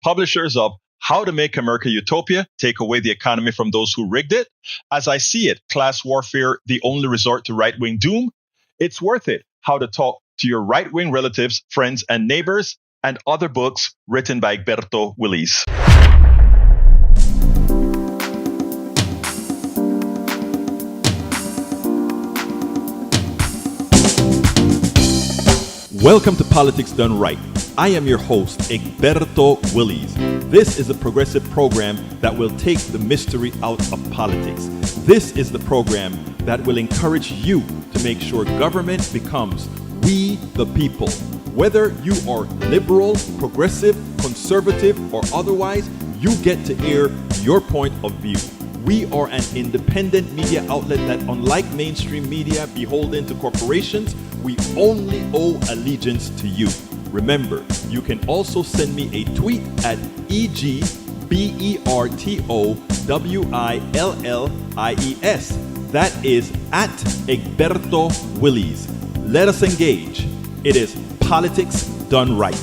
publishers of How to Make America Utopia, Take Away the Economy from Those Who Rigged It, As I See It, Class Warfare, The Only Resort to Right-Wing Doom, It's Worth It, How to Talk to Your Right-Wing Relatives, Friends, and Neighbors, and other books written by Egberto Willis. Welcome to Politics Done Right. I am your host, Egberto Willis. This is a progressive program that will take the mystery out of politics. This is the program that will encourage you to make sure government becomes we the people. Whether you are liberal, progressive, conservative, or otherwise, you get to air your point of view. We are an independent media outlet that, unlike mainstream media beholden to corporations, we only owe allegiance to you. Remember, you can also send me a tweet at EGBERTOWILLIES. That is at Egberto Willis. Let us engage. It is Politics Done Right.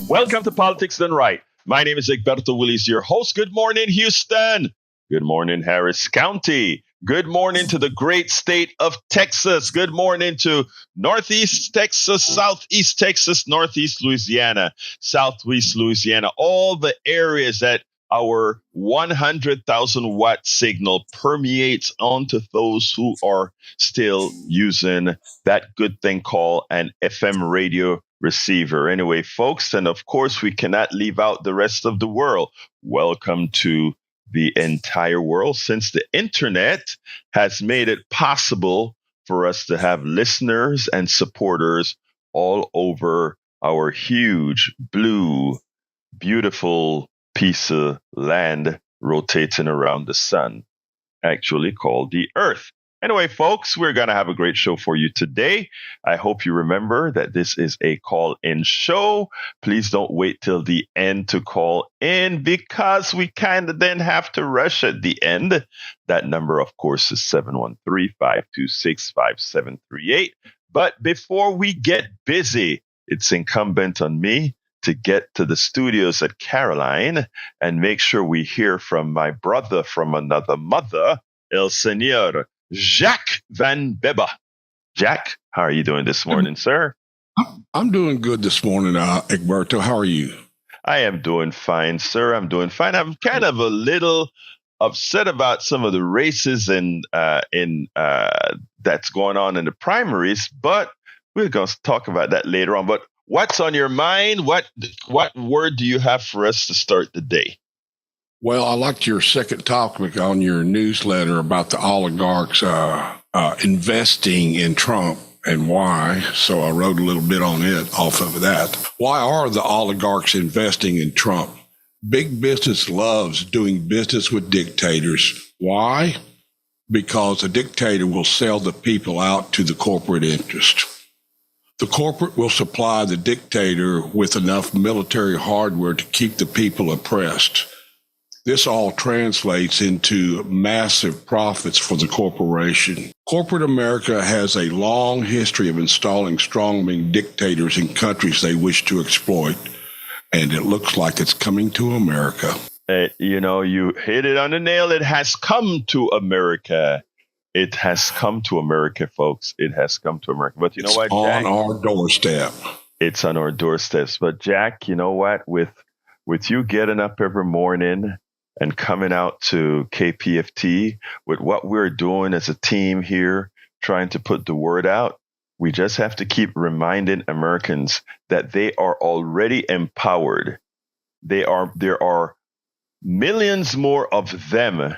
Welcome to Politics Done Right. My name is Egberto Willis, your host. Good morning, Houston. Good morning, Harris County. Good morning to the great state of Texas. Good morning to Northeast Texas, Southeast Texas, Northeast Louisiana, Southwest Louisiana, all the areas that our 100,000 watt signal permeates onto those who are still using that good thing called an FM radio receiver. Anyway, folks, and of course, we cannot leave out the rest of the world. Welcome to the entire world, since the internet has made it possible for us to have listeners and supporters all over our huge, blue, beautiful piece of land rotating around the sun, actually called the Earth. Anyway, folks, we're going to have a great show for you today. I hope you remember that this is a call-in show. Please don't wait till the end to call in, because we kind of then have to rush at the end. That number, of course, is 713-526-5738. But before we get busy, it's incumbent on me to get to the studios at Caroline and make sure we hear from my brother from another mother, El Señor Jack Van Beba. Jack, how are you doing this morning, sir? I'm doing good this morning, Egberto. How are you? I am doing fine, sir. I'm doing fine. I'm kind of a little upset about some of the races and that's going on in the primaries, but we're going to talk about that later on. But what's on your mind? What word do you have for us to start the day? Well, I liked your second topic on your newsletter about the oligarchs investing in Trump and why. So I wrote a little bit on it off of that. Why are the oligarchs investing in Trump? Big business loves doing business with dictators. Why? Because a dictator will sell the people out to the corporate interest. The corporate will supply the dictator with enough military hardware to keep the people oppressed. This all translates into massive profits for the corporation. Corporate America has a long history of installing strong-wing dictators in countries they wish to exploit, and it looks like it's coming to America. You hit it on the nail. It has come to America. It has come to America, folks. It has come to America. But you know what, Jack? It's on our doorstep. It's on our doorsteps. But Jack, you know what? With you getting up every morning and coming out to KPFT with what we're doing as a team here, trying to put the word out, we just have to keep reminding Americans that they are already empowered. There are millions more of them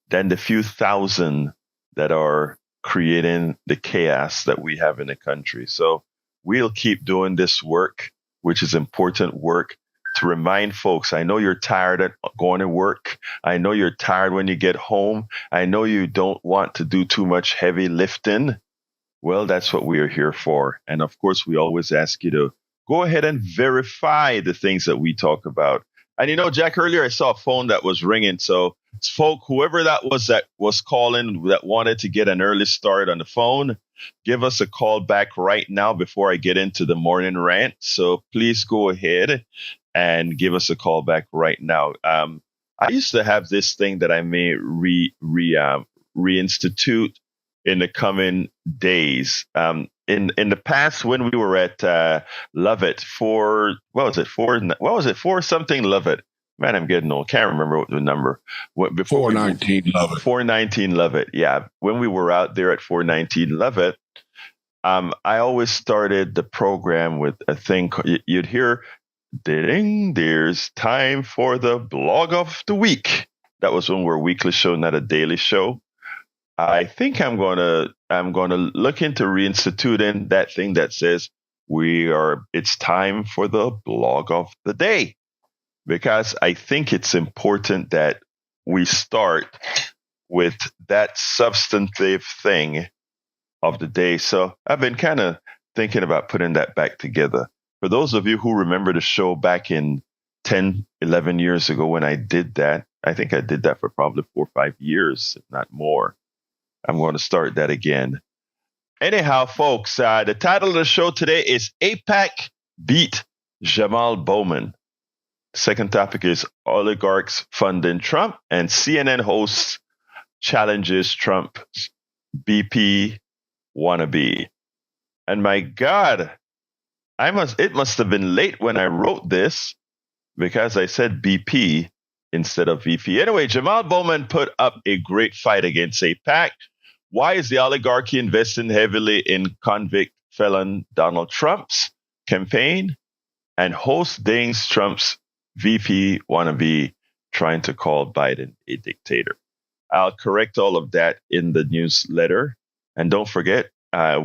than the few thousand that are creating the chaos that we have in the country. So we'll keep doing this work, which is important work, to remind folks. I know you're tired of going to work. I know you're tired when you get home. I know you don't want to do too much heavy lifting. Well, that's what we are here for. And of course, we always ask you to go ahead and verify the things that we talk about. And Jack, earlier I saw a phone that was ringing. So whoever that was calling that wanted to get an early start on the phone, give us a call back right now before I get into the morning rant. So please go ahead and give us a call back right now. I used to have this thing that I may reinstitute in the coming days. In the past, when we were at Lovett for four something Lovett. Man, I'm getting old. Can't remember what the number. Before 419 Lovett. 419 Lovett. Yeah, when we were out there at 419 Lovett, I always started the program with a thing. You'd hear, "Ding, there's time for the blog of the week." That was when we were a weekly show, not a daily show. I think I'm gonna look into reinstituting that thing that says it's time for the blog of the day, because I think it's important that we start with that substantive thing of the day. So I've been kind of thinking about putting that back together. For those of you who remember the show back in 10, 11 years ago when I did that, I think I did that for probably 4 or 5 years, if not more. I'm going to start that again. Anyhow, folks, the title of the show today is AIPAC Beat Jamaal Bowman. Second topic is Oligarchs funding Trump, and CNN hosts challenges Trump's BP wannabe. And my God, it must have been late when I wrote this, because I said BP instead of VP. Anyway, Jamaal Bowman put up a great fight against AIPAC. Why is the oligarchy investing heavily in convict felon Donald Trump's campaign? And host dings Trump's VP wannabe trying to call Biden a dictator. I'll correct all of that in the newsletter. And don't forget, a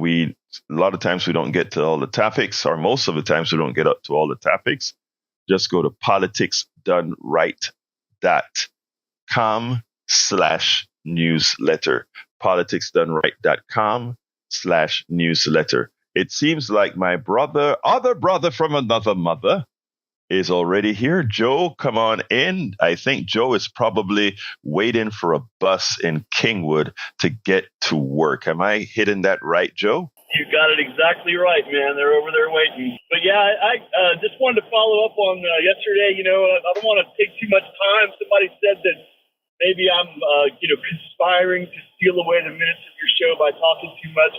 lot of times we don't get to all the topics, or most of the times we don't get up to all the topics. Just go to politicsdoneright.com/newsletter. politicsdoneright.com/newsletter. It seems like my other brother from another mother, is already here. Joe, come on in. I think Joe is probably waiting for a bus in Kingwood to get to work. Am I hitting that right, Joe? You got it exactly right, man. They're over there waiting. But yeah, I just wanted to follow up on yesterday. I don't want to take too much time. Somebody said that maybe I'm, conspiring to steal away the minutes of your show by talking too much.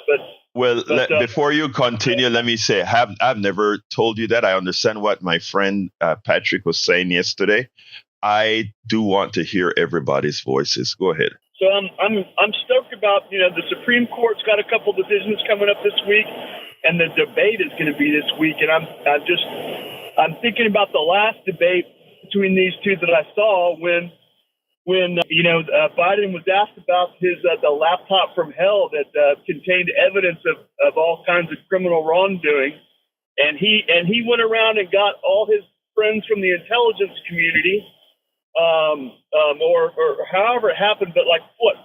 Before you continue, let me say, I've never told you that. I understand what my friend Patrick was saying yesterday. I do want to hear everybody's voices. Go ahead. So I'm stoked about, the Supreme Court's got a couple decisions coming up this week, and the debate is going to be this week. And I'm thinking about the last debate between these two that I saw when Biden was asked about the laptop from hell that contained evidence of all kinds of criminal wrongdoing, and he went around and got all his friends from the intelligence community, or however it happened, but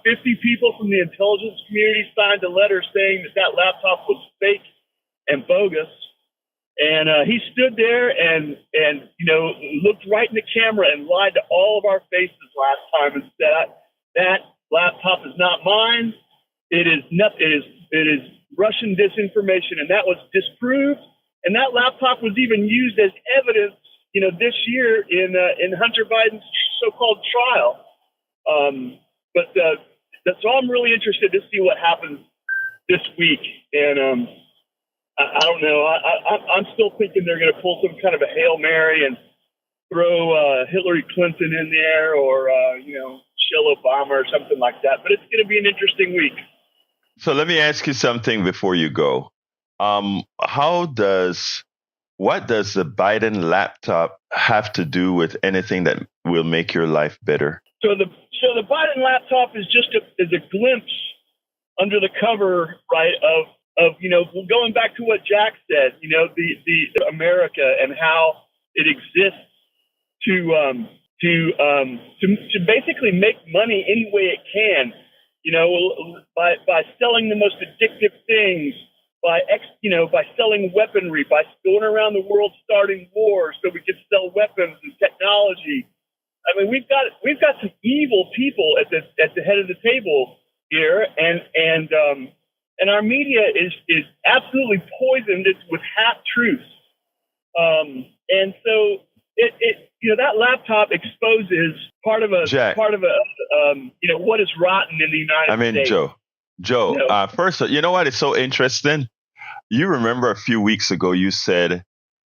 50 people from the intelligence community signed a letter saying that laptop was fake and bogus. And he stood there and looked right in the camera and lied to all of our faces last time and said, that laptop is not mine. It is Russian disinformation, and that was disproved. And that laptop was even used as evidence, this year in Hunter Biden's so-called trial. So I'm really interested to see what happens this week. And I don't know. I'm still thinking they're going to pull some kind of a Hail Mary and throw Hillary Clinton in there, or Michelle Obama or something like that. But it's going to be an interesting week. So let me ask you something before you go. What does the Biden laptop have to do with anything that will make your life better? So the Biden laptop is just a glimpse under the cover, right, of going back to what Jack said, the America and how it exists to basically make money any way it can, by selling the most addictive things, by selling weaponry, by going around the world starting wars so we can sell weapons and technology. I mean, we've got some evil people at the head of the table here, and And our media is absolutely poisoned. It's with half truths. And so that laptop exposes part of Jack. what is rotten in the United States. Joe, first, you know what is so interesting? You remember a few weeks ago you said,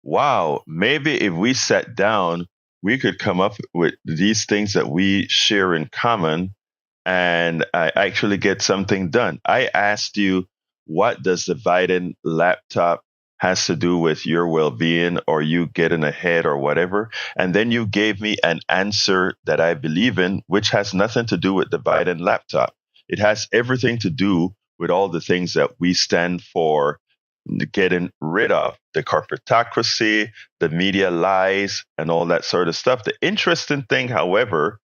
wow, maybe if we sat down, we could come up with these things that we share in common and actually get something done. I asked you, what does the Biden laptop has to do with your well-being or you getting ahead or whatever? And then you gave me an answer that I believe in, which has nothing to do with the Biden laptop. It has everything to do with all the things that we stand for getting rid of: the corporatocracy, the media lies, and all that sort of stuff. The interesting thing, however,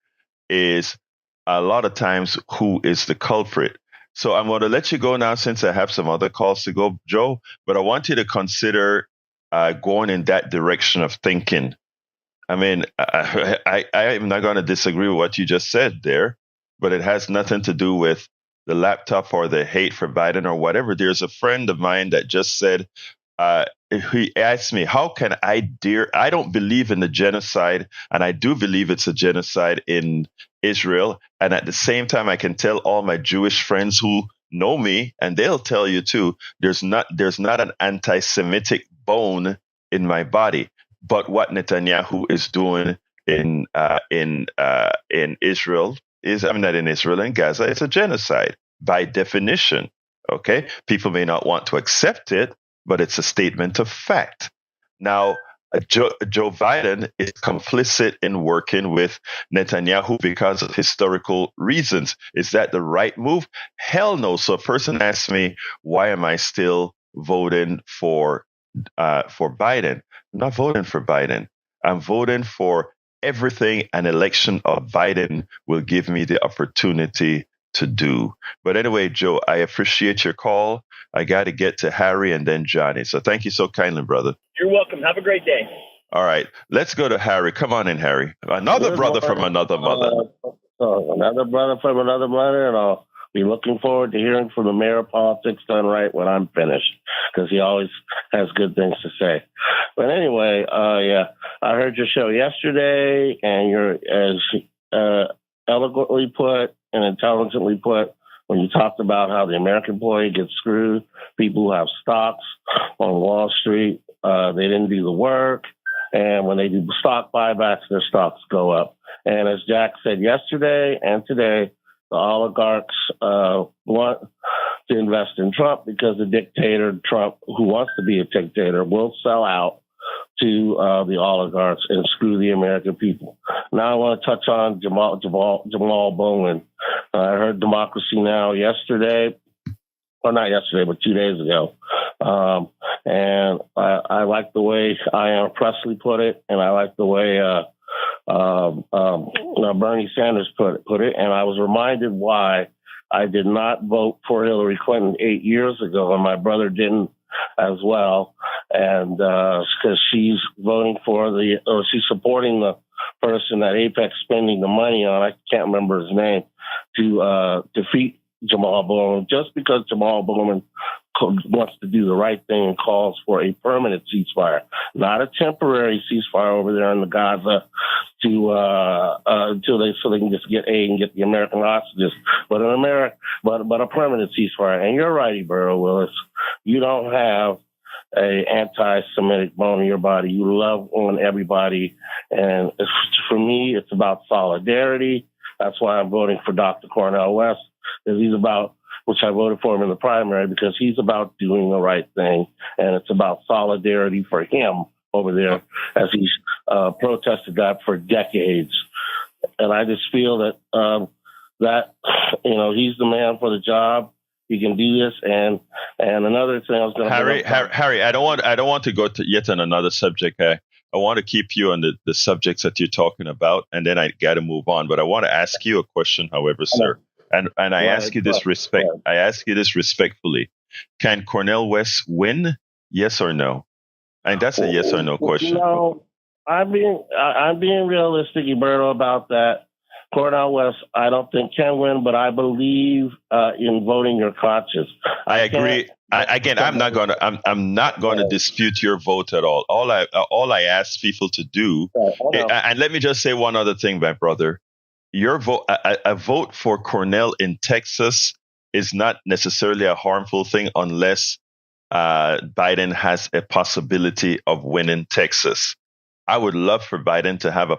is a lot of times who is the culprit. So I'm going to let you go now since I have some other calls to go, Joe, but I want you to consider going in that direction of thinking. I mean, I am not going to disagree with what you just said there, but it has nothing to do with the laptop or the hate for Biden or whatever. There's a friend of mine that just said, he asked me, how can I dare? I don't believe in the genocide, and I do believe it's a genocide in Israel. And at the same time, I can tell all my Jewish friends who know me, and they'll tell you too, there's not an anti-Semitic bone in my body. But what Netanyahu is doing in Israel in Gaza, it's a genocide by definition. Okay, people may not want to accept it, but it's a statement of fact. Now, Joe Biden is complicit in working with Netanyahu because of historical reasons. Is that the right move? Hell no. So a person asks me, why am I still voting for Biden? I'm not voting for Biden. I'm voting for everything an election of Biden will give me the opportunity to do. But anyway, Joe, I appreciate your call. I got to get to Harry and then Johnny. So thank you so kindly, brother. You're welcome. Have a great day. All right. Let's go to Harry. Come on in, Harry. Another brother from another mother. Another brother from another mother, and I'll be looking forward to hearing from the mayor of Politics Done Right when I'm finished, because he always has good things to say. But anyway, I heard your show yesterday, and you're as eloquently put and intelligently put when you talked about how the American employee gets screwed. People who have stocks on Wall Street, they didn't do the work. And when they do stock buybacks, their stocks go up. And as Jack said yesterday and today, the oligarchs want to invest in Trump because the dictator Trump, who wants to be a dictator, will sell out to the oligarchs and screw the American people. Now I want to touch on Jamaal Bowman. I heard Democracy Now! Yesterday, or not yesterday, but 2 days ago. And I like the way Ayanna Pressley put it, and I like the way Bernie Sanders put it. And I was reminded why I did not vote for Hillary Clinton 8 years ago, and my brother didn't as well. And because she's she's supporting the person that AIPAC spending the money on, I can't remember his name, to defeat Jamaal Bowman, just because Jamaal Bowman wants to do the right thing and calls for a permanent ceasefire, not a temporary ceasefire over there in the Gaza until they can just get aid and get the American hostages, but a permanent ceasefire. And you're right, Ebro Willis, you don't have a anti-Semitic bone in your body. You love on everybody, and for me, it's about solidarity. That's why I'm voting for Dr. Cornel West, because which I voted for him in the primary, because he's about doing the right thing, and it's about solidarity for him over there as he's protested that for decades. And I just feel that he's the man for the job. He can do this. And another thing I was going to Harry, I don't want to go to yet on another subject. I want to keep you on the subjects that you're talking about, and then I got to move on. But I want to ask you a question, however, sir. And I ask you this respectfully. Can Cornel West win? Yes or no? And that's a yes or no question. I'm being realistic, Roberto, about that. Cornel West, I don't think can win, but I believe in voting your conscience. I agree. I'm not going to. I'm not going to dispute your vote at all. All I ask people to do, and let me just say one other thing, my brother. Your vote, a vote for Cornell in Texas, is not necessarily a harmful thing unless Biden has a possibility of winning Texas. I would love for Biden to have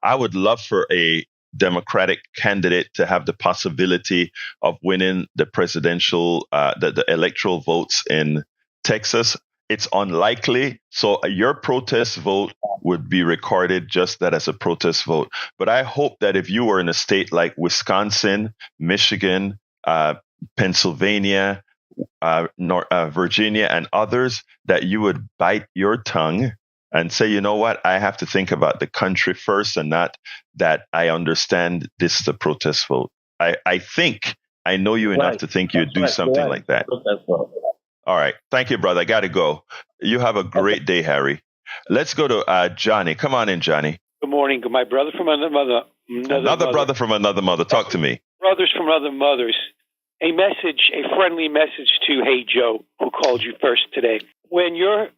I would love for a Democratic candidate to have the possibility of winning the presidential, the electoral votes in Texas. It's unlikely. So your protest vote would be recorded just that as a protest vote. But I hope that if you were in a state like Wisconsin, Michigan, Pennsylvania, Virginia, and others, that you would bite your tongue and say, you know what, I have to think about the country first and not that I understand this is a protest vote. I think I know you enough to think you'd do something like that. All right. Thank you, brother. I got to go. You have a great day, Harry. Let's go to Johnny. Come on in, Johnny. Good morning. My brother from another mother. Another brother from another mother. Talk to me. Brothers from other mothers. A friendly message to Hey Joe, who called you first today. When you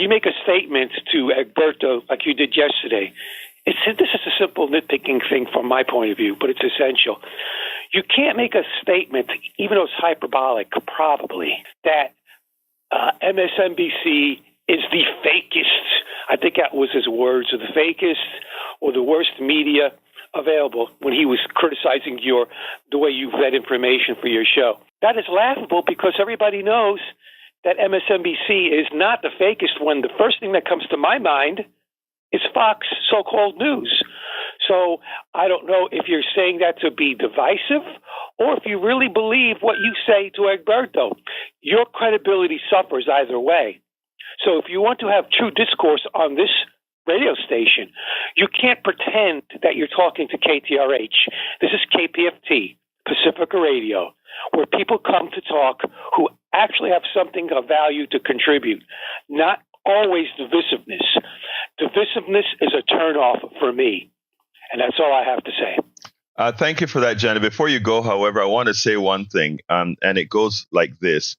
make a statement to Egberto like you did yesterday, this is a simple nitpicking thing from my point of view, but it's essential. You can't make a statement, even though it's hyperbolic, probably, that MSNBC is the fakest. I think that was his words, or the fakest or the worst media available when he was criticizing the way you fed information for your show. That is laughable because everybody knows that MSNBC is not the fakest one. The first thing that comes to my mind is Fox so-called news. So I don't know if you're saying that to be divisive or if you really believe what you say to Egberto. Your credibility suffers either way. So if you want to have true discourse on this radio station, you can't pretend that you're talking to KTRH. This is KPFT, Pacifica Radio, where people come to talk who actually have something of value to contribute, not always divisiveness. Divisiveness is a turnoff for me, and that's all I have to say. Thank you for that, Jenna. Before you go, however, I want to say one thing, and it goes like this.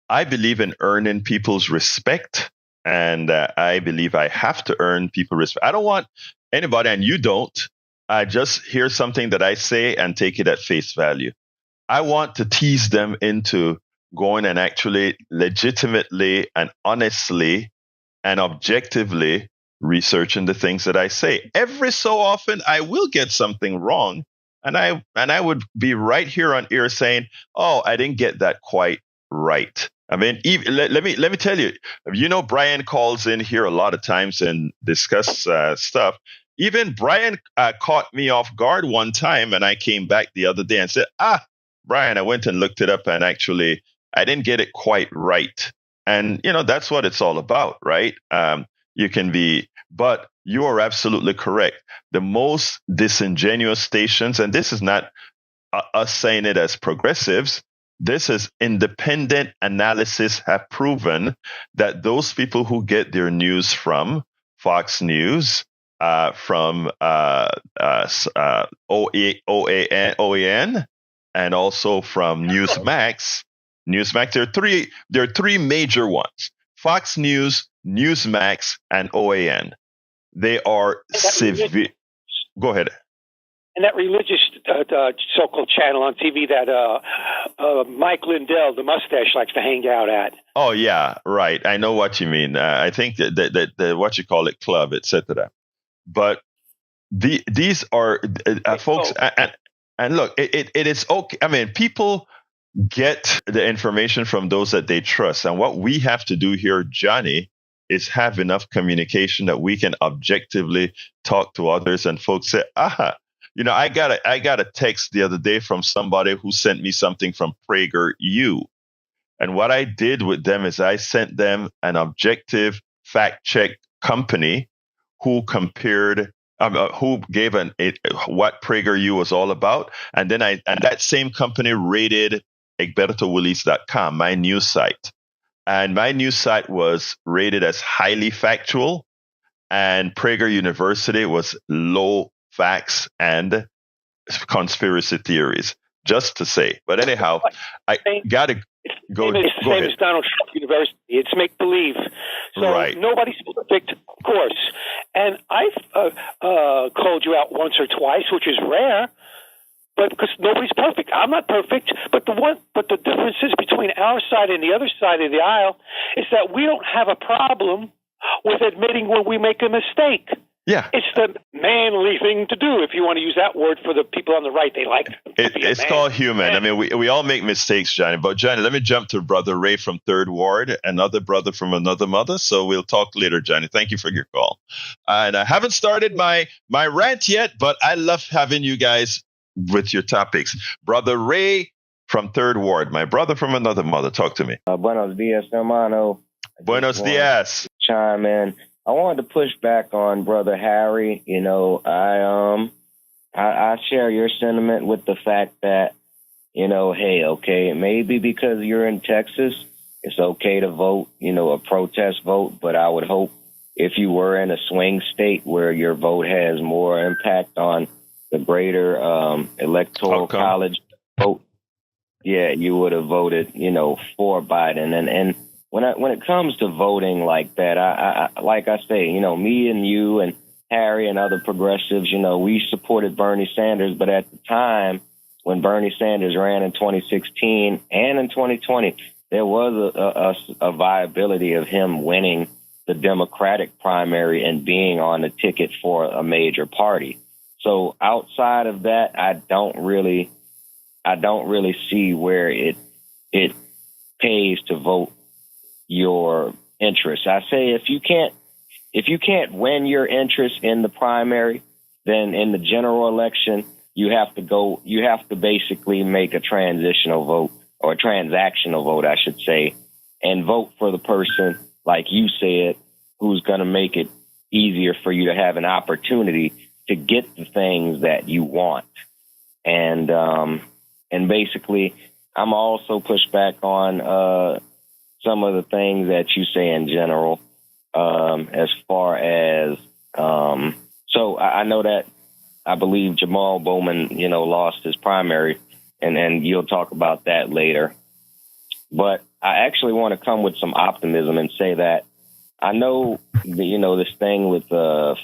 I believe in earning people's respect, and I believe I have to earn people's respect. I don't want anybody, and you don't, just hear something that I say and take it at face value. I want to tease them into going and actually legitimately and honestly and objectively researching the things that I say. Every so often, I will get something wrong, and I would be right here on air saying, "Oh, I didn't get that quite right." I mean, let me tell you. You know, Brian calls in here a lot of times and discuss stuff. Even Brian caught me off guard one time, and I came back the other day and said, Brian, I went and looked it up, and actually, I didn't get it quite right. And, you know, that's what it's all about, right? You can be, but you are absolutely correct. The most disingenuous stations, and this is not us saying it as progressives, this is independent analysis have proven that those people who get their news from Fox News, from OAN, and also from Newsmax. There are three major ones: Fox News, Newsmax, and OAN. They are severe. Go ahead. And that religious so-called channel on TV that Mike Lindell, the mustache, likes to hang out at. Oh yeah, right. I know what you mean. I think that what you call it, club, etc. But these are folks, and look, it is okay. I mean, people get the information from those that they trust, and what we have to do here, Johnny, is have enough communication that we can objectively talk to others, and folks say, you know, I got a text the other day from somebody who sent me something from PragerU. And what I did with them is I sent them an objective fact check company who compared, who gave what PragerU was all about. And then that same company rated egbertowillies.com, my news site. And my news site was rated as highly factual, and Prager University was low facts and conspiracy theories, just to say. But anyhow, I got to go It's the same ahead. as Donald Trump University. It's make believe. So Right. nobody's perfect, of course. And I've called you out once or twice, which is rare. But because nobody's perfect, I'm not perfect. But the difference is between our side and the other side of the aisle is that we don't have a problem with admitting when we make a mistake. Yeah. It's the manly thing to do, if you want to use that word for the people on the right. They like It's called human. I mean, we all make mistakes, Johnny. But Johnny, let me jump to Brother Ray from Third Ward, another brother from another mother. So we'll talk later, Johnny. Thank you for your call. And I haven't started my rant yet, but I love having you guys with your topics. Brother Ray from Third Ward, my brother from another mother. Talk to me. Buenos dias, hermano. Buenos dias. Chime in. I wanted to push back on Brother Harry. You know, I share your sentiment with the fact that, you know, hey, okay, maybe because you're in Texas, it's okay to vote, you know, a protest vote. But I would hope if you were in a swing state where your vote has more impact on the greater electoral college vote, yeah, you would have voted, you know, for Biden. And when it comes to voting like that, I like I say, you know, me and you and Harry and other progressives, you know, we supported Bernie Sanders, but at the time when Bernie Sanders ran in 2016 and in 2020, there was a viability of him winning the Democratic primary and being on the ticket for a major party. So outside of that, I don't really see where it pays to vote your interests. I say if you can't win your interest in the primary, then in the general election you have to basically make a transitional vote, or a transactional vote, I should say, and vote for the person, like you said, who's going to make it easier for you to have an opportunity to get the things that you want. And basically I'm also pushed back on some of the things that you say in general, as far as, so I know that I believe Jamaal Bowman, you know, lost his primary, and you'll talk about that later. But I actually want to come with some optimism and say that I know, you know, this thing with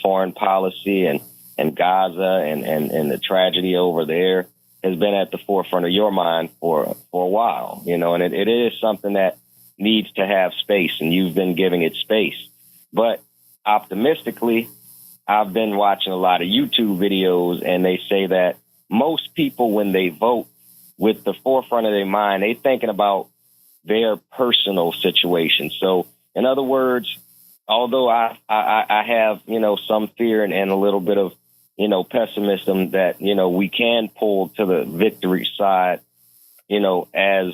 foreign policy and Gaza and the tragedy over there has been at the forefront of your mind for a while, you know, and it is something that needs to have space, and you've been giving it space. But optimistically, I've been watching a lot of YouTube videos, and they say that most people, when they vote, with the forefront of their mind, they thinking about their personal situation. So in other words, although I have, you know, some fear and a little bit of, you know, pessimism that, you know, we can pull to the victory side, you know, as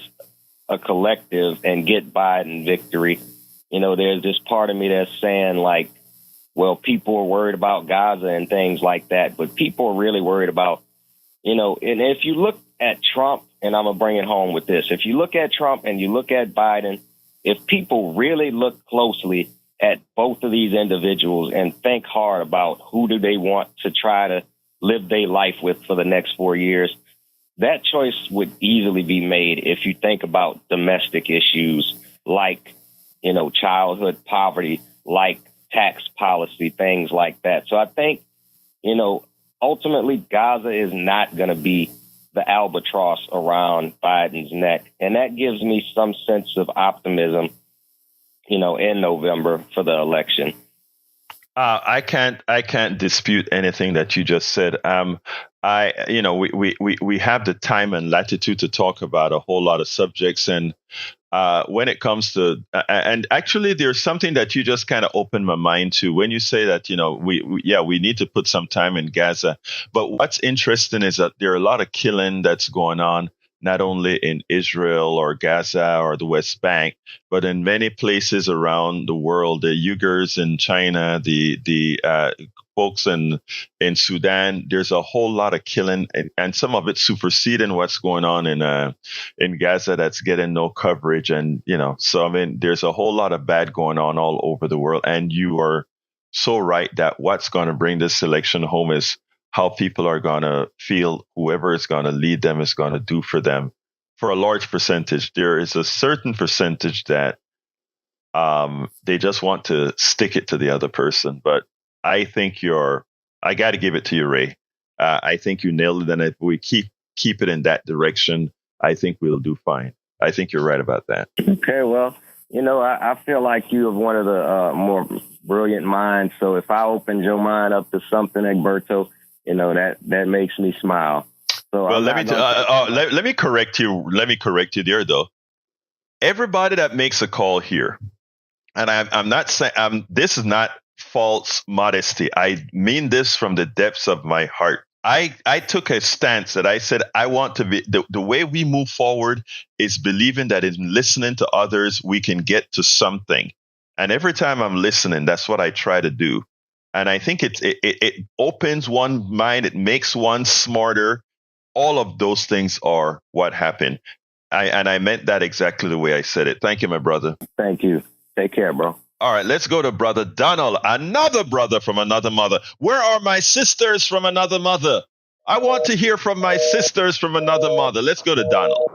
a collective and get Biden victory. You know, there's this part of me that's saying, like, well, people are worried about Gaza and things like that, but people are really worried about, you know, and if you look at Trump, and I'm going to bring it home with this, if you look at Trump and you look at Biden, if people really look closely at both of these individuals and think hard about who do they want to try to live their life with for the next 4 years, that choice would easily be made if you think about domestic issues like, you know, childhood poverty, like tax policy, things like that. So I think, you know, ultimately Gaza is not going to be the albatross around Biden's neck. And that gives me some sense of optimism, you know, in November for the election. I can't dispute anything that you just said. We have the time and latitude to talk about a whole lot of subjects, and when it comes to, and actually, there's something that you just kind of opened my mind to when you say that, you know, we need to put some time in Gaza. But what's interesting is that there are a lot of killing that's going on, not only in Israel or Gaza or the West Bank, but in many places around the world. The Uyghurs in China, the folks in Sudan. There's a whole lot of killing, and some of it superseding what's going on in Gaza that's getting no coverage. And, you know, so I mean, there's a whole lot of bad going on all over the world. And you are so right that what's going to bring this election home is how people are going to feel whoever is going to lead them is going to do for them. For a large percentage, there is a certain percentage that they just want to stick it to the other person. But I think I got to give it to you, Ray. I think you nailed it. And if we keep it in that direction, I think we'll do fine. I think you're right about that. Okay, well, I feel like you are one of the more brilliant minds. So if I opened your mind up to something, Egberto, that makes me smile. So well, let me correct you. Let me correct you there, though. Everybody that makes a call here, and I'm not saying this is not false modesty. I mean this from the depths of my heart. I took a stance that I said I want to be the way we move forward is believing that in listening to others we can get to something. And every time I'm listening, that's what I try to do. And I think it opens one mind, it makes one smarter. All of those things are what happen. I meant that exactly the way I said it. Thank you, my brother. Thank you. Take care, bro. All right, let's go to Brother Donald, another brother from another mother. Where are my sisters from another mother? I want to hear from my sisters from another mother. Let's go to Donald.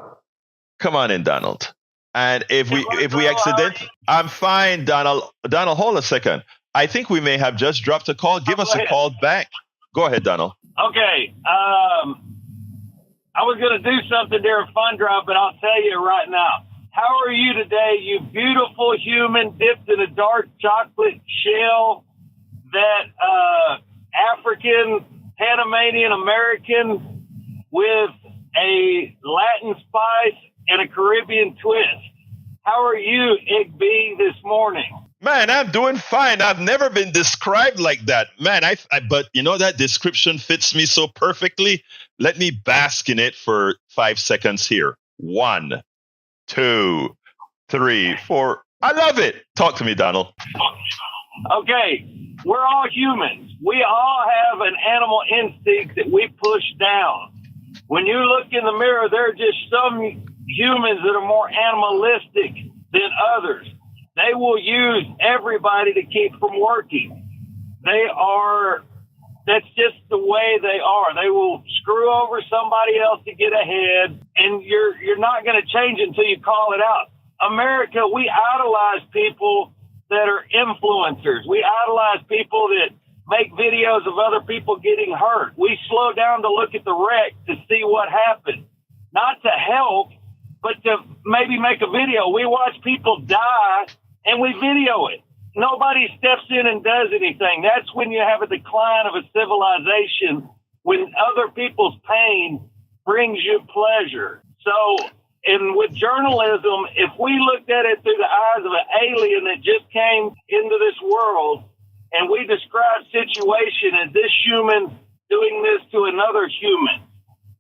Come on in, Donald. And if we accident, I'm fine, Donald. Donald, hold a second. I think we may have just dropped a call. Give us a call back. Go ahead, Donald. Okay. I was going to do something during Fun Drive, but I'll tell you right now. How are you today, you beautiful human dipped in a dark chocolate shell that African, Panamanian American with a Latin spice and a Caribbean twist? How are you, Igby, this morning? Man, I'm doing fine. I've never been described like that. Man, but that description fits me so perfectly. Let me bask in it for 5 seconds here. 1, 2, 3, 4. I love it. Talk to me, Donald. Okay, we're all humans. We all have an animal instinct that we push down. When you look in the mirror, there are just some humans that are more animalistic than others. They will use everybody to keep from working. That's just the way they are. They will screw over somebody else to get ahead, and you're not going to change it until you call it out. America, we idolize people that are influencers. We idolize people that make videos of other people getting hurt. We slow down to look at the wreck to see what happened. Not to help, but to maybe make a video. We watch people die, and we video it. Nobody steps in and does anything. That's when you have a decline of a civilization, when other people's pain brings you pleasure. So, and with journalism, if we looked at it through the eyes of an alien that just came into this world, and we describe situation as this human doing this to another human,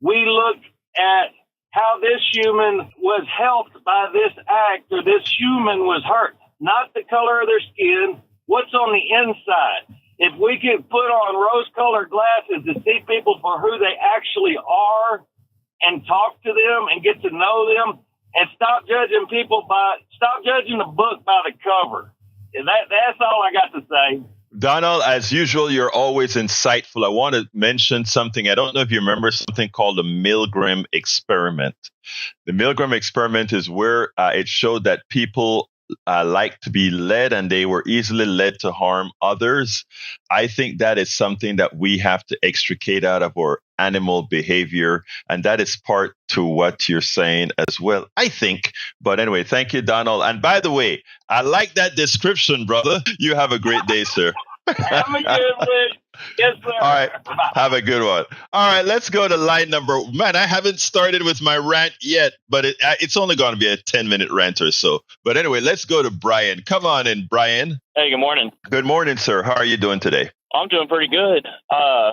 we look at how this human was helped by this act, or this human was hurt. Not the color of their skin, what's on the inside. If we could put on rose-colored glasses to see people for who they actually are and talk to them and get to know them, and stop judging the book by the cover. That's all I got to say. Donald, as usual, you're always insightful. I want to mention something. I don't know if you remember something called the Milgram experiment. The Milgram experiment is where it showed that people like to be led, and they were easily led to harm others. I think that is something that we have to extricate out of our animal behavior, and that is part to what you're saying as well, I think. But anyway, thank you, Donald. And by the way, I like that description, brother. You have a great day, sir. Have a good one. Yes, sir. All right. Have a good one. All right. Let's go to line number. Man, I haven't started with my rant yet, but it's only going to be a 10-minute rant or so. But anyway, let's go to Brian. Come on in, Brian. Hey, good morning. Good morning, sir. How are you doing today? I'm doing pretty good. I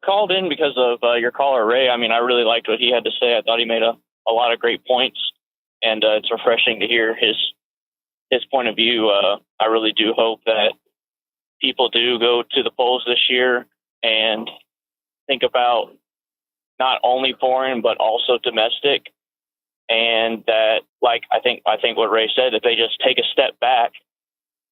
called in because of your caller, Ray. I mean, I really liked what he had to say. I thought he made a lot of great points, and it's refreshing to hear his point of view. I really do hope that people do go to the polls this year and think about not only foreign but also domestic, and that, like I think what Ray said, that they just take a step back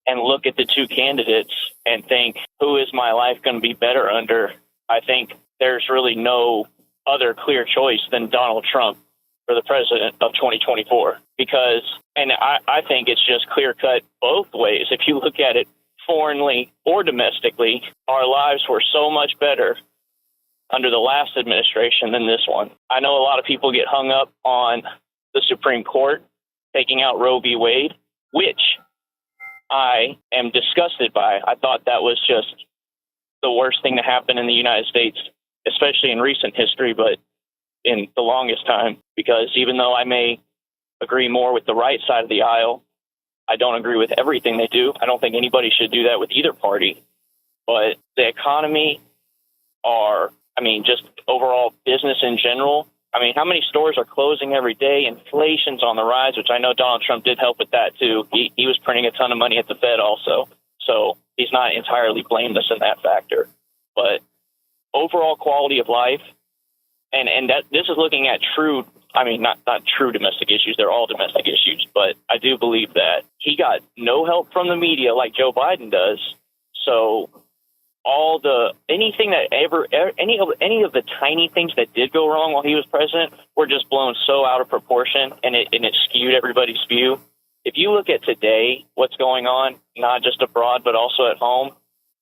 and look at the two candidates and think, who is my life going to be better under? I think there's really no other clear choice than Donald Trump for the president of 2024. Because, and I think it's just clear cut both ways. If you look at it foreignly or domestically, our lives were so much better under the last administration than this one. I know a lot of people get hung up on the Supreme Court taking out Roe v. Wade, which I am disgusted by. I thought that was just the worst thing to happen in the United States, especially in recent history, but in the longest time, because even though I may agree more with the right side of the aisle, I don't agree with everything they do. I don't think anybody should do that with either party. But the economy just overall business in general. I mean, how many stores are closing every day? Inflation's on the rise, which I know Donald Trump did help with that too. He was printing a ton of money at the Fed also. So he's not entirely blameless in that factor. But overall quality of life, and that this is looking at true, not true domestic issues. They're all domestic issues. But I do believe that he got no help from the media like Joe Biden does. So any of the tiny things that did go wrong while he was president were just blown so out of proportion, and it skewed everybody's view. If you look at today, what's going on, not just abroad but also at home,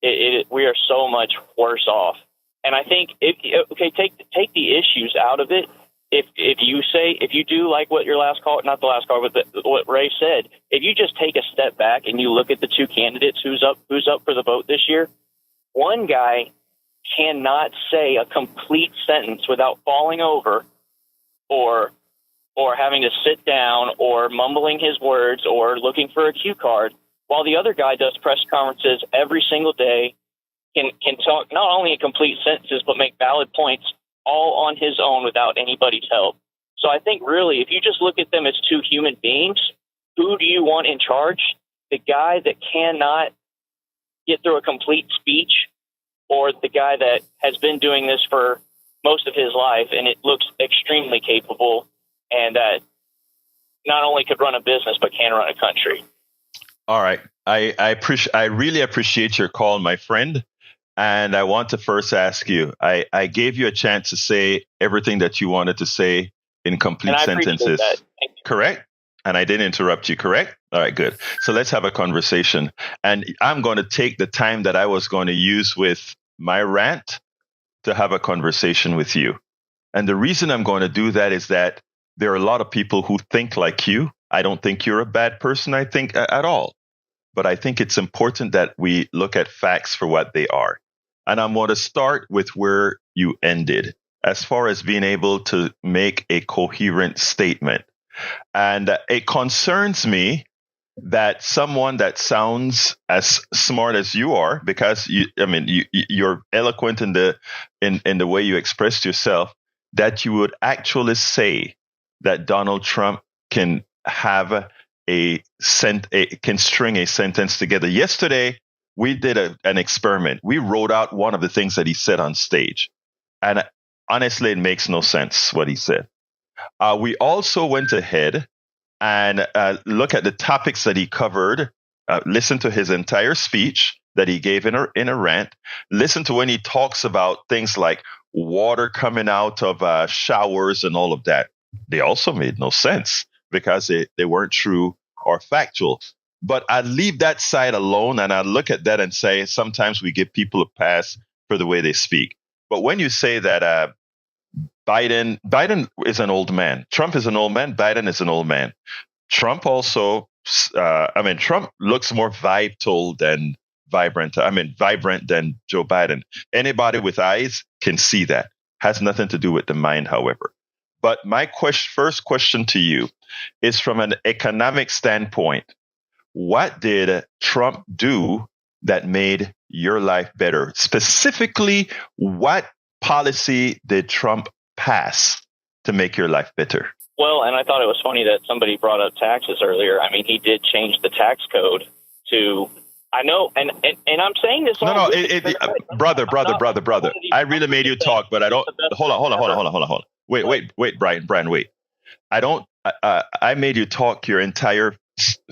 we are so much worse off. And I think take the issues out of it. If you do like what your last call, not the last call, but what Ray said, if you just take a step back and you look at the two candidates who's up for the vote this year. One guy cannot say a complete sentence without falling over or having to sit down or mumbling his words or looking for a cue card, while the other guy does press conferences every single day, can talk not only in complete sentences but make valid points all on his own without anybody's help. So I think really, if you just look at them as two human beings, who do you want in charge? The guy that cannot get through a complete speech, or the guy that has been doing this for most of his life and it looks extremely capable and that not only could run a business but can run a country. All right. I really appreciate your call, my friend. And I want to first ask you, I gave you a chance to say everything that you wanted to say in complete sentences. Correct? And I didn't interrupt you, correct? All right, good. So let's have a conversation. And I'm going to take the time that I was going to use with my rant to have a conversation with you. And the reason I'm going to do that is that there are a lot of people who think like you. I don't think you're a bad person, I think, at all. But I think it's important that we look at facts for what they are. And I'm going to start with where you ended, as far as being able to make a coherent statement. And it concerns me that someone that sounds as smart as you are, because you're eloquent in the way you expressed yourself, that you would actually say that Donald Trump can have can string a sentence together. Yesterday, we did an experiment. We wrote out one of the things that he said on stage, and honestly, it makes no sense what he said. We also went ahead and look at the topics that he covered, listen to his entire speech that he gave in a rant, listen to when he talks about things like water coming out of showers and all of that. They also made no sense because they weren't true or factual. But I leave that side alone and I look at that and say sometimes we give people a pass for the way they speak. But when you say that Biden is an old man. Trump is an old man. Biden is an old man. Trump also, Trump looks more vibrant than Joe Biden. Anybody with eyes can see that. Has nothing to do with the mind, however. But my first question to you is from an economic standpoint. What did Trump do that made your life better? Specifically, what policy did Trump pass to make your life better? Well, and I thought it was funny that somebody brought up taxes earlier. I mean, he did change the tax code to, I know, and I'm saying this. Brother. I really made you talk, but I don't. Hold on. Wait, Brian, wait. I made you talk your entire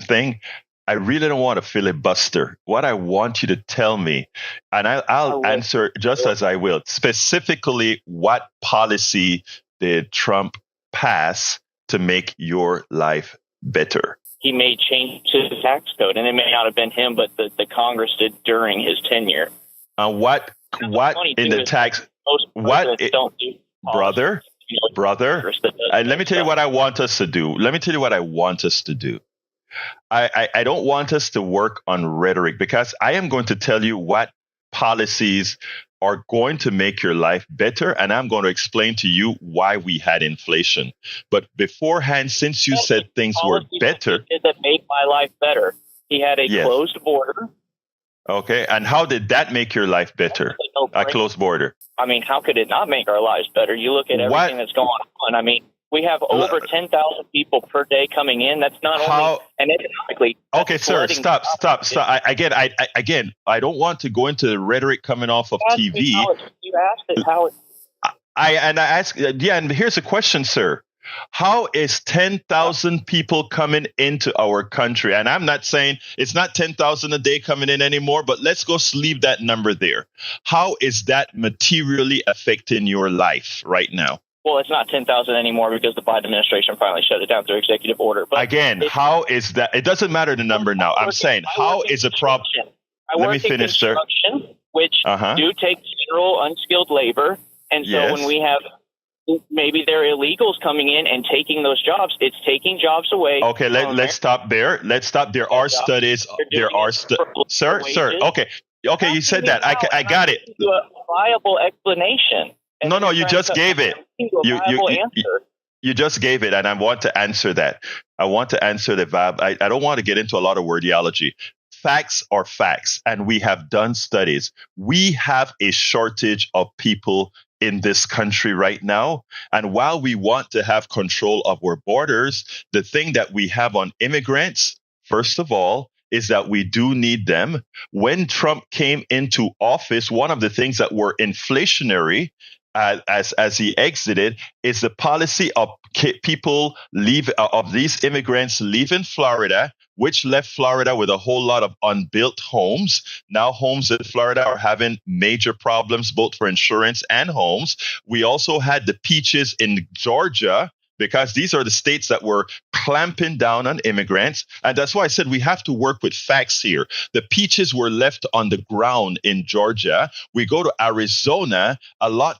thing. I really don't want to filibuster. What I want you to tell me, and I'll answer just as I will, specifically what policy did Trump pass to make your life better? He made change to the tax code, and it may not have been him, but the Congress did during his tenure. And what in the tax? What, brother? Let me tell you what I want us to do. I don't want us to work on rhetoric, because I am going to tell you what policies are going to make your life better, and I'm going to explain to you why we had inflation. But beforehand, since you said things were better, that made my life better. He had a closed border. Okay, and how did that make your life better? A closed border. I mean, how could it not make our lives better? You look at everything that's going on. I mean, we have over 10,000 people per day coming in. That's not only and economically. Okay, sir, stop. I don't want to go into the rhetoric coming off of TV. You asked it how. And here's a question, sir. How is 10,000 people coming into our country? And I'm not saying it's not 10,000 a day coming in anymore, but let's go leave that number there. How is that materially affecting your life right now? Well, it's not 10,000 anymore because the Biden administration finally shut it down through executive order. But again, how is that? It doesn't matter the number now. I'm saying, how is a problem? Let me finish, sir. Which do take general unskilled labor. And so when we have maybe there are illegals coming in and taking those jobs, it's taking jobs away. Okay, let's stop there. There are studies. Sir. Okay, you said that. I got it. A viable explanation. No, you just gave it. You just gave it, and I want to answer that. I want to answer the vibe. I don't want to get into a lot of wordiology. Facts are facts, and we have done studies. We have a shortage of people in this country right now. And while we want to have control of our borders, the thing that we have on immigrants, first of all, is that we do need them. When Trump came into office, one of the things that were inflationary as he exited is the policy of people of these immigrants leaving Florida, which left Florida with a whole lot of unbuilt homes. Now homes in Florida are having major problems, both for insurance and homes. We also had the peaches in Georgia, because these are the states that were clamping down on immigrants. And that's why I said we have to work with facts here. The peaches were left on the ground in Georgia. We go to Arizona,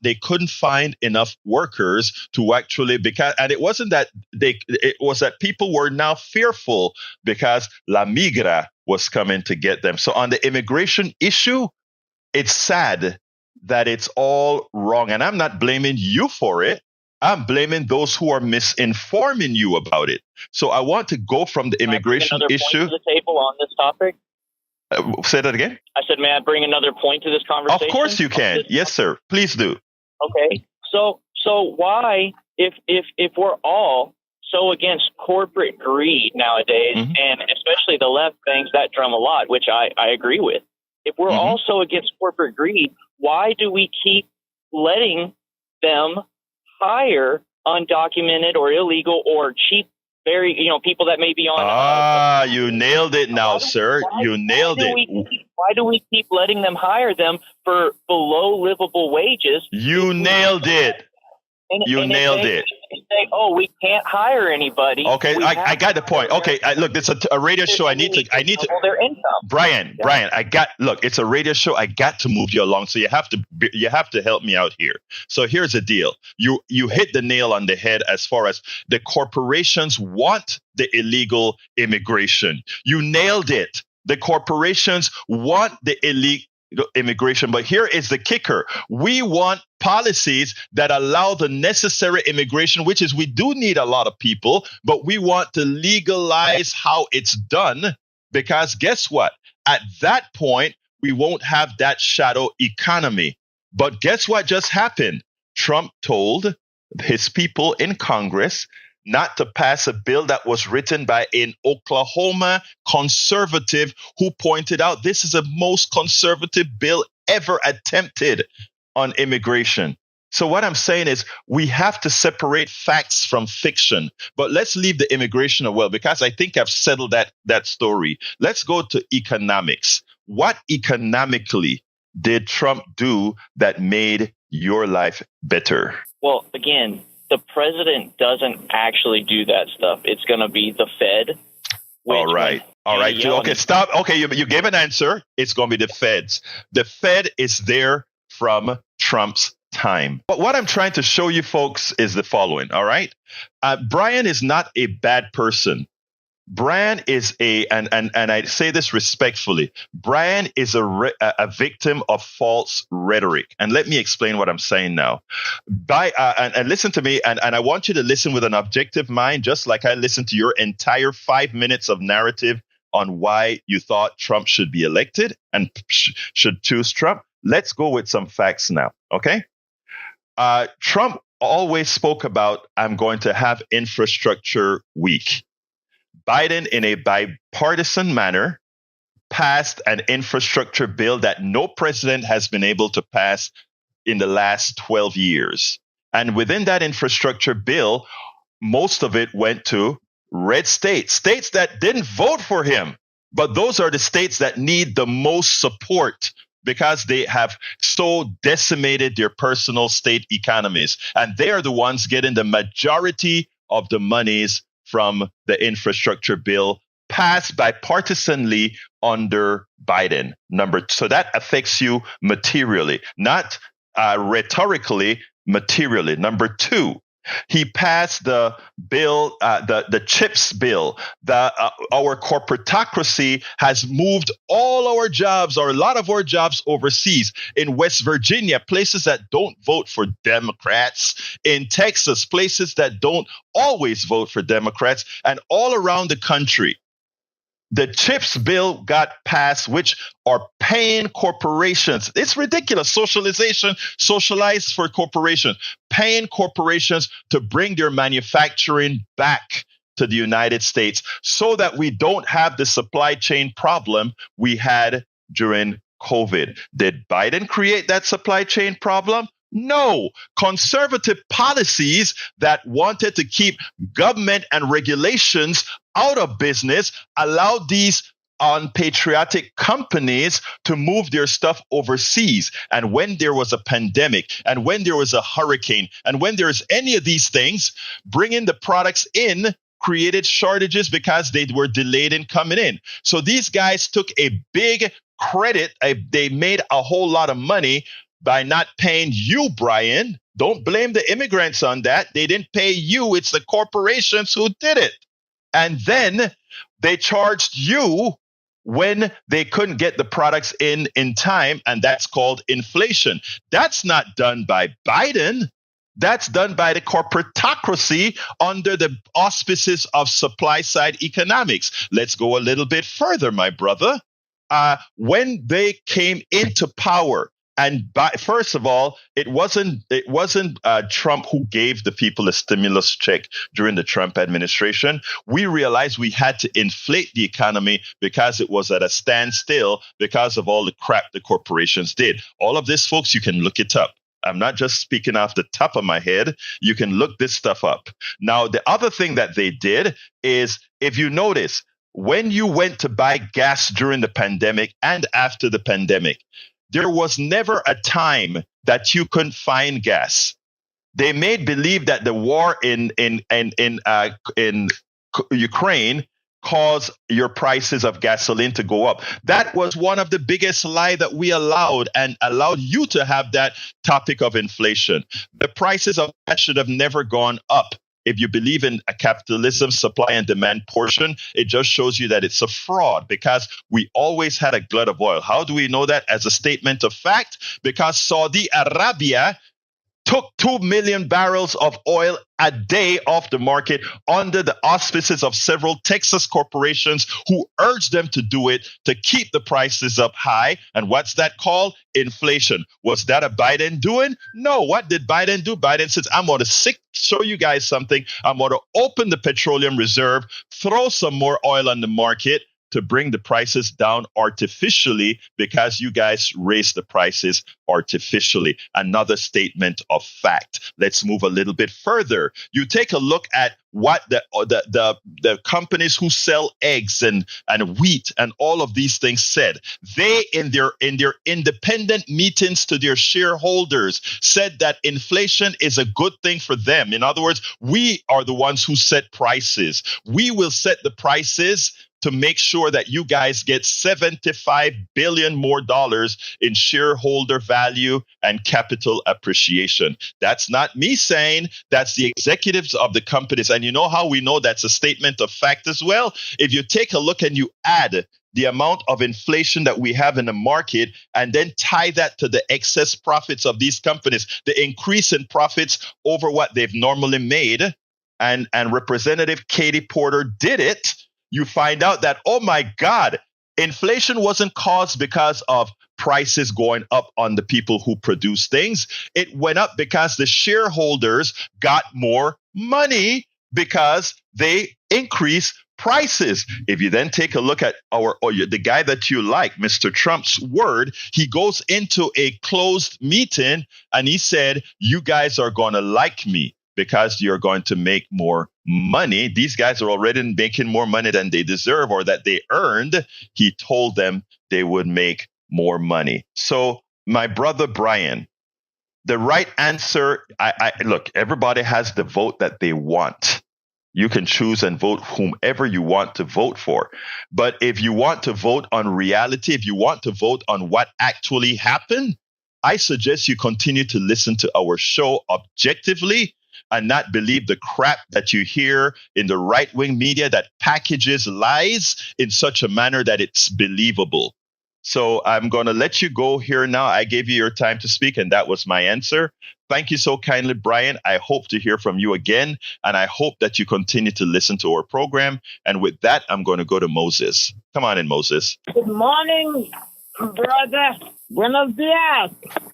they couldn't find enough workers to actually, and it wasn't that it was that people were now fearful because La Migra was coming to get them. So on the immigration issue, it's sad that it's all wrong. And I'm not blaming you for it. I'm blaming those who are misinforming you about it. So I want to go from the immigration issue to the table on this topic. Say that again. I said, may I bring another point to this conversation? Of course you can. Yes, sir. Please do. Okay. So why, if we're all so against corporate greed nowadays, and especially the left bangs that drum a lot, which I agree with. If we're all so against corporate greed, why do we keep letting them hire undocumented or illegal or cheap, people that may be on. You nailed it now, sir. You nailed it. Why do we keep letting them hire them for below livable wages? You nailed it. You nailed it. Say, we can't hire anybody. Okay, I got the point. Okay, look, it's a radio show. I need to their income. Brian, it's a radio show. I got to move you along, so you have to help me out here. So here's the deal. You hit the nail on the head as far as the corporations want the illegal immigration. You nailed it. The corporations want the illegal immigration. But here is the kicker. We want policies that allow the necessary immigration, which is we do need a lot of people, but we want to legalize how it's done, because guess what? At that point, we won't have that shadow economy. But guess what just happened? Trump told his people in Congress not to pass a bill that was written by an Oklahoma conservative who pointed out this is the most conservative bill ever attempted on immigration. So what I'm saying is we have to separate facts from fiction. But let's leave the immigration away because I think I've settled that story. Let's go to economics. What economically did Trump do that made your life better? Well, again, the president doesn't actually do that stuff. It's going to be the Fed. All right. Okay, stop. Okay, you gave an answer. It's going to be the Feds. The Fed is there from Trump's time. But what I'm trying to show you folks is the following. All right. Brian is not a bad person. Brian is and I say this respectfully, Brian is a victim of false rhetoric. And let me explain what I'm saying now. And listen to me, and I want you to listen with an objective mind, just like I listened to your entire 5 minutes of narrative on why you thought Trump should be elected and should choose Trump. Let's go with some facts now, okay? Trump always spoke about, I'm going to have infrastructure week. Biden, in a bipartisan manner, passed an infrastructure bill that no president has been able to pass in the last 12 years. And within that infrastructure bill, most of it went to red states that didn't vote for him. But those are the states that need the most support because they have so decimated their personal state economies. And they are the ones getting the majority of the monies from the infrastructure bill passed bipartisanly under Biden. So that affects you materially, not rhetorically, materially. Number two, he passed the bill, the CHIPS bill. Our corporatocracy has moved all our jobs, or a lot of our jobs, overseas. In West Virginia, places that don't vote for Democrats. In Texas, places that don't always vote for Democrats. And all around the country. The CHIPS bill got passed, which are paying corporations. It's ridiculous. Socialized for corporations, paying corporations to bring their manufacturing back to the United States so that we don't have the supply chain problem we had during COVID. Did Biden create that supply chain problem? No. Conservative policies that wanted to keep government and regulations out of business allowed these unpatriotic companies to move their stuff overseas. And when there was a pandemic, and when there was a hurricane, and when there's any of these things, bringing the products in created shortages because they were delayed in coming in. So these guys took a big credit. They made a whole lot of money by not paying you, Brian. Don't blame the immigrants on that. They didn't pay you. It's the corporations who did it. And then they charged you when they couldn't get the products in time, and that's called inflation. That's not done by Biden. That's done by the corporatocracy under the auspices of supply-side economics. Let's go a little bit further, my brother. When they came into power, and first of all, it wasn't Trump who gave the people a stimulus check during the Trump administration. We realized we had to inflate the economy because it was at a standstill because of all the crap the corporations did. All of this, folks, you can look it up. I'm not just speaking off the top of my head. You can look this stuff up. Now, the other thing that they did is, if you notice, when you went to buy gas during the pandemic and after the pandemic, there was never a time that you couldn't find gas. They made believe that the war in Ukraine caused your prices of gasoline to go up. That was one of the biggest lies that we allowed you to have that topic of inflation. The prices of gas should have never gone up. If you believe in a capitalism, supply and demand portion, it just shows you that it's a fraud because we always had a glut of oil. How do we know that? As a statement of fact, because Saudi Arabia took 2 million barrels of oil a day off the market under the auspices of several Texas corporations who urged them to do it to keep the prices up high. And what's that called? Inflation. Was that a Biden doing? No. What did Biden do? Biden says, I'm going to show you guys something. I'm going to open the petroleum reserve, throw some more oil on the market to bring the prices down artificially because you guys raised the prices artificially. Another statement of fact. Let's move a little bit further. You take a look at what the companies who sell eggs and wheat and all of these things said. They in their independent meetings to their shareholders said that inflation is a good thing for them. In other words, we are the ones who set prices. We will set the prices to make sure that you guys get $75 billion more in shareholder value and capital appreciation. That's not me saying, that's the executives of the companies. And you know how we know that's a statement of fact as well? If you take a look and you add the amount of inflation that we have in the market and then tie that to the excess profits of these companies, the increase in profits over what they've normally made, and Representative Katie Porter did it, you find out that, oh my God, inflation wasn't caused because of prices going up on the people who produce things. It went up because the shareholders got more money because they increased prices. If you then take a look at the guy that you like, Mr. Trump's word, he goes into a closed meeting and he said, you guys are going to like me because you're going to make more money. These guys are already making more money than they deserve or that they earned. He told them they would make more money. So, my brother Brian, the right answer, look, everybody has the vote that they want. You can choose and vote whomever you want to vote for. But if you want to vote on reality, if you want to vote on what actually happened, I suggest you continue to listen to our show objectively and not believe the crap that you hear in the right-wing media that packages lies in such a manner that it's believable. So I'm going to let you go here now. I gave you your time to speak, and that was my answer. Thank you so kindly, Brian. I hope to hear from you again, and I hope that you continue to listen to our program. And with that, I'm going to go to Moses. Come on in, Moses. Good morning, brother. Buenos dias.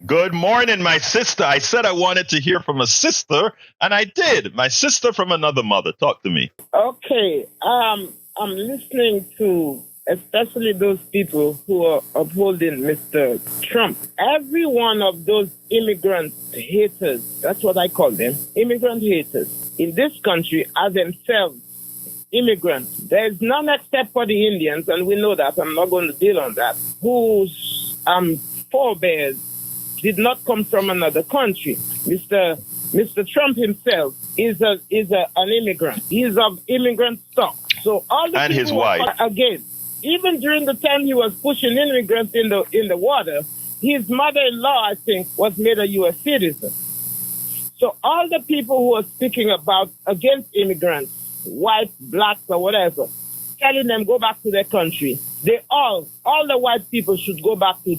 Good morning, my sister. I said I wanted to hear from a sister, and I did. My sister from another mother. Talk to me. Okay. I'm listening to especially those people who are upholding Mr. Trump. Every one of those immigrant haters, that's what I call them, immigrant haters, in this country are themselves immigrants. There's none except for the Indians, and we know that. I'm not going to deal on that, whose forebears did not come from another country. Mr. Trump himself is an immigrant. He's of immigrant stock. So all the and people his wife. Again, even during the time he was pushing immigrants in the water, his mother-in-law, I think, was made a U.S. citizen. So all the people who are speaking about against immigrants, white, blacks, or whatever, telling them go back to their country, all the white people should go back to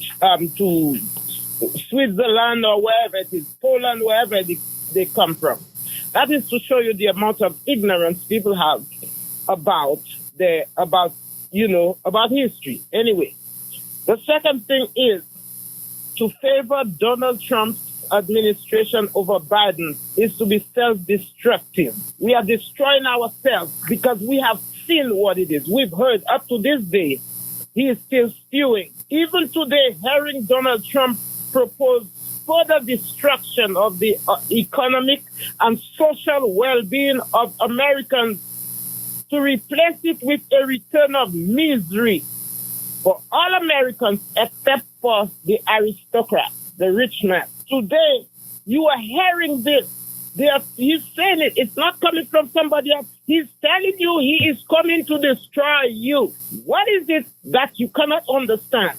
Switzerland or wherever it is, Poland, wherever they come from. That is to show you the amount of ignorance people have about history. Anyway, the second thing is to favor Donald Trump's administration over Biden is to be self-destructive. We are destroying ourselves because we have seen what it is. We've heard up to this day, he is still spewing. Even today, hearing Donald Trump propose further destruction of the economic and social well-being of Americans to replace it with a return of misery for all Americans except for the aristocrats, the rich man. Today, you are hearing this. He's saying it. It's not coming from somebody else. He's telling you he is coming to destroy you. What is it that you cannot understand?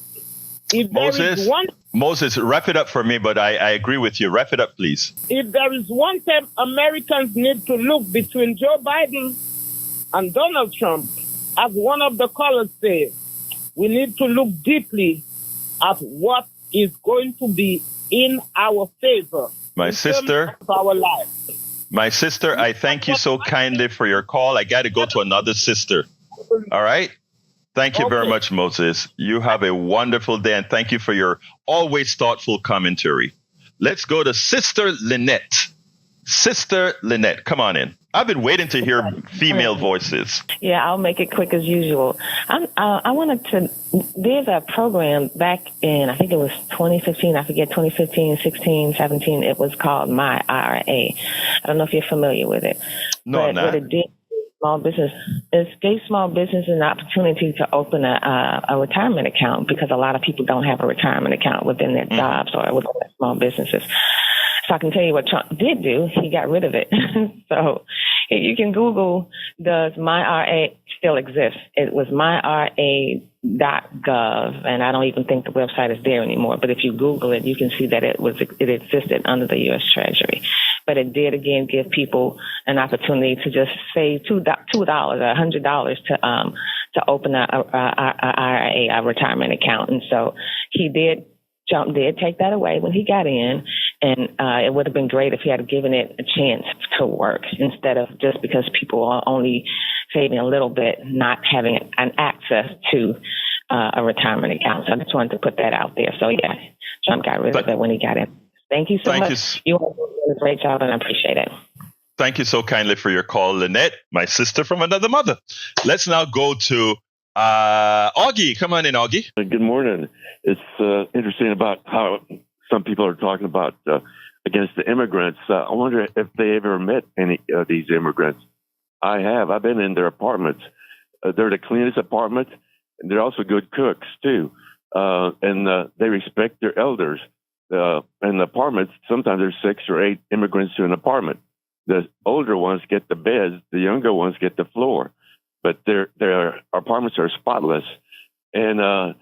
Moses, wrap it up for me, but I agree with you. Wrap it up, please. If there is one time Americans need to look between Joe Biden and Donald Trump, as one of the callers said, we need to look deeply at what is going to be in our favor. My sister, our life. My sister, I thank you so kindly for your call. I got to go to another sister. All right? Thank you very much, Moses. You have a wonderful day, and thank you for your always thoughtful commentary. Let's go to Sister Lynette. Sister Lynette, come on in. I've been waiting to hear female voices. Yeah, I'll make it quick as usual. I wanted to, there's a program back in, I think it was 2015, I forget, 2015, 16, 17, it was called My IRA. I don't know if you're familiar with it. No, but I'm not. what it did, it gave small business an opportunity to open a retirement account, because a lot of people don't have a retirement account within their jobs or within their small businesses. So I can tell you what Trump did do. He got rid of it. So you can Google, does MyRA still exist? It was myra.gov, and I don't even think the website is there anymore. But if you Google it, you can see that it existed under the U.S. Treasury. But it did, again, give people an opportunity to just save $2 or $100 to open a IRA, a retirement account. And so Trump did take that away when he got in, and it would have been great if he had given it a chance to work, instead of just because people are only saving a little bit, not having an access to a retirement account. So I just wanted to put that out there. So yeah, Trump got rid of it when he got in. Thank you so much. You are doing a great job, and I appreciate it. Thank you so kindly for your call, Lynette, my sister from another mother. Let's now go to Augie. Come on in, Augie. Good morning. It's interesting about how some people are talking about against the immigrants. I wonder if they ever met any of these immigrants. I have. I've been in their apartments. They're the cleanest apartment, and they're also good cooks, too. And they respect their elders. In the apartments, sometimes there's 6 or 8 immigrants to an apartment. The older ones get the beds. The younger ones get the floor. But their apartments are spotless. And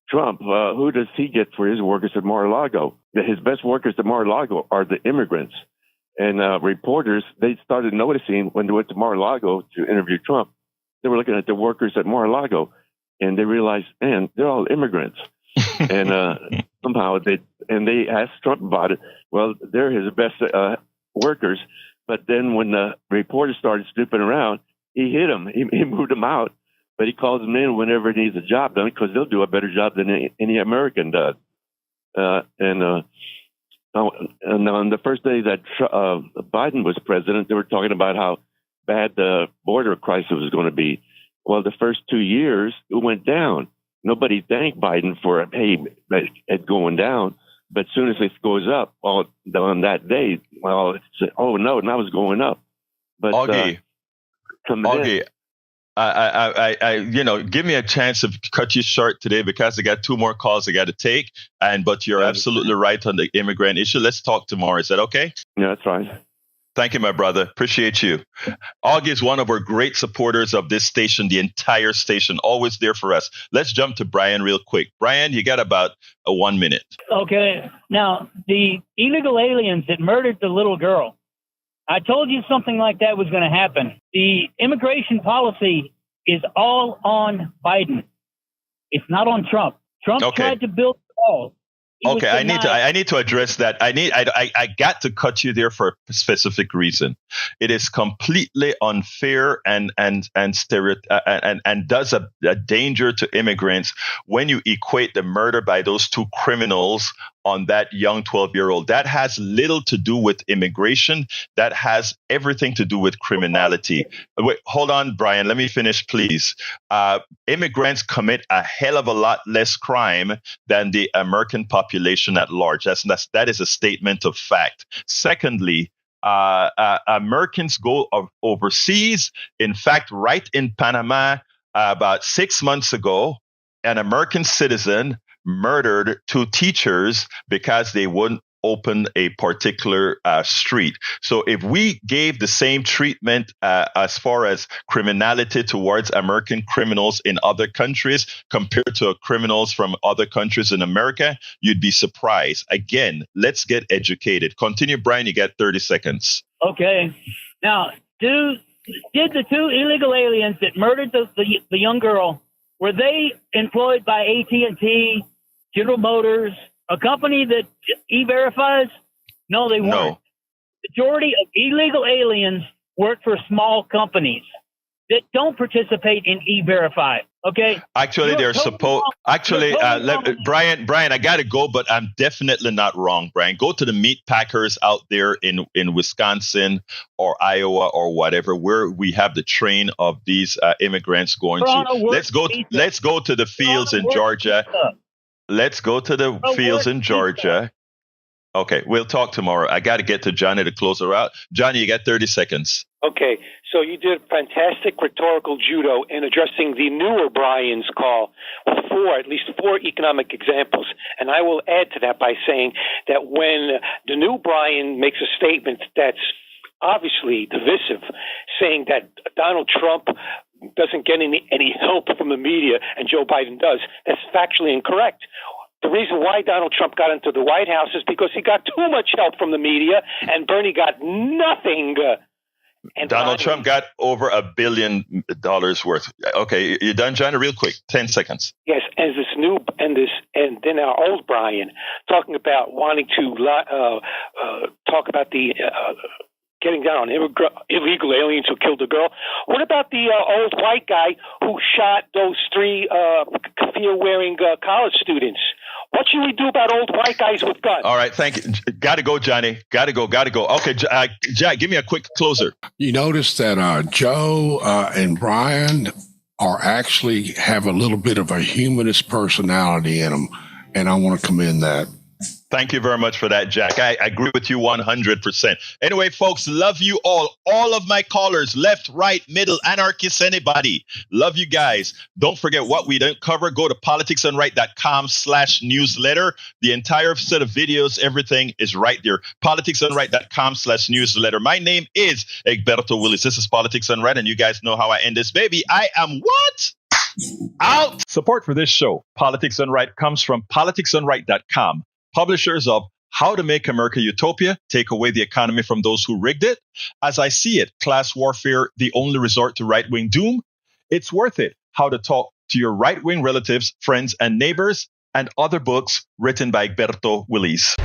Trump, who does he get for his workers at Mar-a-Lago? His best workers at Mar-a-Lago are the immigrants. And reporters, they started noticing when they went to Mar-a-Lago to interview Trump, they were looking at the workers at Mar-a-Lago, and they realized, man, they're all immigrants. And somehow they asked Trump about it. Well, they're his best workers. But then when the reporters started snooping around, he hit them. He moved them out. But he calls them in whenever he needs a job done, because they'll do a better job than any American does. And on the first day that Biden was president, they were talking about how bad the border crisis was going to be. Well, the first 2 years, it went down. Nobody thanked Biden for it going down. But as soon as it goes up, on that day, well, oh no, now it's going up. But Augie, give me a chance to cut you short today, because I got 2 more calls I got to take. But you're absolutely right on the immigrant issue. Let's talk tomorrow. Is that okay? Yeah, that's fine. Thank you, my brother. Appreciate you. Augie is one of our great supporters of this station, the entire station, always there for us. Let's jump to Brian real quick. Brian, you got about 1 minute. Okay. Now, the illegal aliens that murdered the little girl, I told you something like that was going to happen. The immigration policy is all on Biden. It's not on Trump. Trump tried to build walls. Okay, I need to address that. I got to cut you there for a specific reason. It is completely unfair and does a danger to immigrants when you equate the murder by those 2 criminals on that young 12-year-old. That has little to do with immigration. That has everything to do with criminality. Wait, hold on, Brian. Let me finish, please. Immigrants commit a hell of a lot less crime than the American population at large. That is a statement of fact. Secondly, Americans go overseas. In fact, right in Panama, about 6 months ago, an American citizen murdered 2 teachers because they wouldn't open a particular street. So if we gave the same treatment as far as criminality towards American criminals in other countries compared to criminals from other countries in America, you'd be surprised. Again, let's get educated. Continue, Brian. You got 30 seconds. Okay. Now, did the 2 illegal aliens that murdered the young girl, were they employed by AT&T, General Motors, a company that E-Verifies? No, they weren't. No. Majority of illegal aliens work for small companies. that don't participate in E-Verify. Okay. Actually, You're they're totally supposed. wrong. Actually, You're totally wrong. Brian, I gotta go, but I'm definitely not wrong. Brian, go to the meat packers out there in Wisconsin or Iowa or whatever, where we have the train of these immigrants going Toronto to. works pizza. Let's go to the fields Toronto in works Georgia. pizza. Let's go to the Toronto fields in works Georgia. Okay, we'll talk tomorrow. I got to get to Johnny to close her out. Johnny, you got 30 seconds. Okay, so you did fantastic rhetorical judo in addressing the newer Brian's call with at least four economic examples. And I will add to that by saying that when the new Brian makes a statement that's obviously divisive, saying that Donald Trump doesn't get any help from the media and Joe Biden does, that's factually incorrect. The reason why Donald Trump got into the White House is because he got too much help from the media, and Bernie got nothing. And Donald Trump got over $1 billion worth. Okay, you done, Johnny? Real quick, 10 seconds. Yes, and then our old Brian talking about wanting to talk about the getting down on illegal aliens who killed a girl. What about the old white guy who shot those three keffiyeh-wearing college students? What should we do about old white guys with guns? All right, thank you. Got to go, Johnny. Got to go. Okay, Jack, give me a quick closer. You notice that Joe and Brian are actually have a little bit of a humanist personality in them, and I want to commend that. Thank you very much for that, Jack. I agree with you 100%. Anyway, folks, love you all. All of my callers, left, right, middle, anarchist, anybody. Love you guys. Don't forget what we don't cover. Go to politicsdoneright.com/newsletter. The entire set of videos, everything is right there. politicsdoneright.com/newsletter. My name is Egberto Willis. This is Politics Done Right, and you guys know how I end this baby. I am what? Out. Support for this show, Politics Done Right, comes from politicsdoneright.com. Publishers of How to Make America Utopia, Take Away the Economy from Those Who Rigged It, As I See It, Class Warfare, The Only Resort to Right-Wing Doom, It's Worth It, How to Talk to Your Right-Wing Relatives, Friends, and Neighbors, and other books written by Egberto Willis.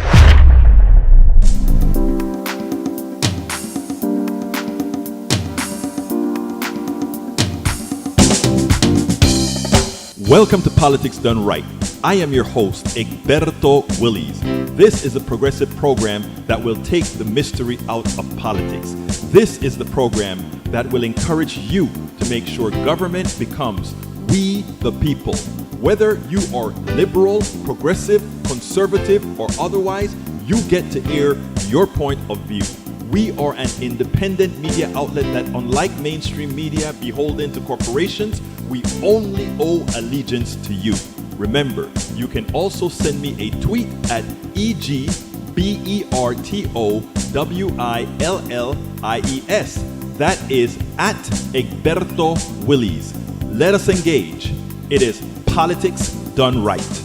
Welcome to Politics Done Right. I am your host, Egberto Willis. This is a progressive program that will take the mystery out of politics. This is the program that will encourage you to make sure government becomes we the people. Whether you are liberal, progressive, conservative, or otherwise, you get to air your point of view. We are an independent media outlet that, unlike mainstream media beholden to corporations, we only owe allegiance to you. Remember, you can also send me a tweet at EGBERTOWILLIES. That is at Egberto Willis. Let us engage. It is Politics Done Right.